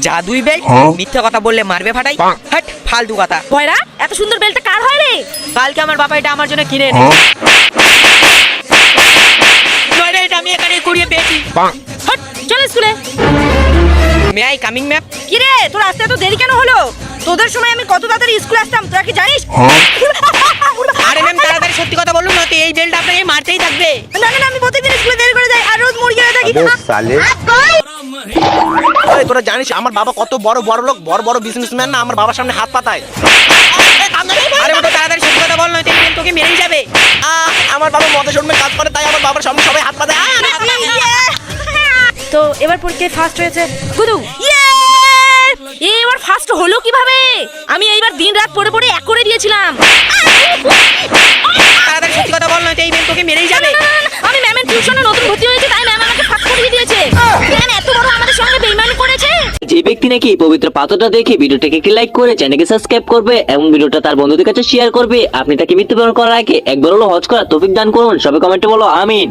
জাদুই বেল্ট? মিথ্যা কথা বললে মারবে ফাটাই। হাট, ফালতু কথা। ভয়রা, এত সুন্দর বেল্টটা কার হয় রে? কালকে আমার বাবা এটা আমার জন্য কিনে এনেছে। নইলে এটা আমি এখানে কুড়িয়ে পেয়েছি। হট, চল স্কুলে। May I coming ma'am? কি রে, তোর আসতে এত দেরি কেন হলো? তোদের সময় আমি কত তাড়াতাড়ি স্কুলে আসতাম তোরা কি জানিস? আরে ম্যাম, তাড়াতাড়ি সত্যি কথা বলুন, না তো এই বেল্ট আপনাকে মারতেই থাকবে। না না না, আমি প্রতিদিন স্কুলে দেরি করে যাই আর রোজ মুড়ি খেয়ে থাকি। আরে তোরা জানিস আমার বাবা কত বড় বড় লোক, বড় বড় বিজনেসম্যান না? আমার বাবার সামনে হাত পাতায়। আরে ওটা তাড়াতাড়ি সত্যি কথা বল, নয়তো এই বেল্ট তোকে মেরেই যাবে। আমার বাবা মদের শোরুমে কাজ করে, তাই আমার বাবার সামনে সবাই হাত পাতায়। তো এবার পরীক্ষায় ফার্স্ট হয়েছে গুদু। এবার ফার্স্ট হলো কিভাবে? আমি এইবার দিন রাত পড়ে পড়ে এক করে দিয়েছিলাম। তাড়াতাড়ি সত্যি কথা বল, নয়তো এই বেল্ট তোকে মেরেই যাবে। আমি ম্যামের টিউশনে নতুন ভর্তি হয়েছে, তাই ম্যাম আমাকে ফার্স্ট করিয়ে দিয়েছে। ম্যাম এত বড় আমাদের সঙ্গে বেইমানি করেছে। যে ব্যক্তি নাকি পবিত্র পাথরটা দেখে ভিডিওটাকে একটি লাইক করে চ্যানেলকে সাবস্ক্রাইব করবে এবং ভিডিওটা তার বন্ধুদের কাছে শেয়ার করবে, আপনি তাকে মৃত্যুবরণ করার আগে একবার হলো হজ করা তৌফিক দান করুন। সবাই কমেন্টে বলো আমিন।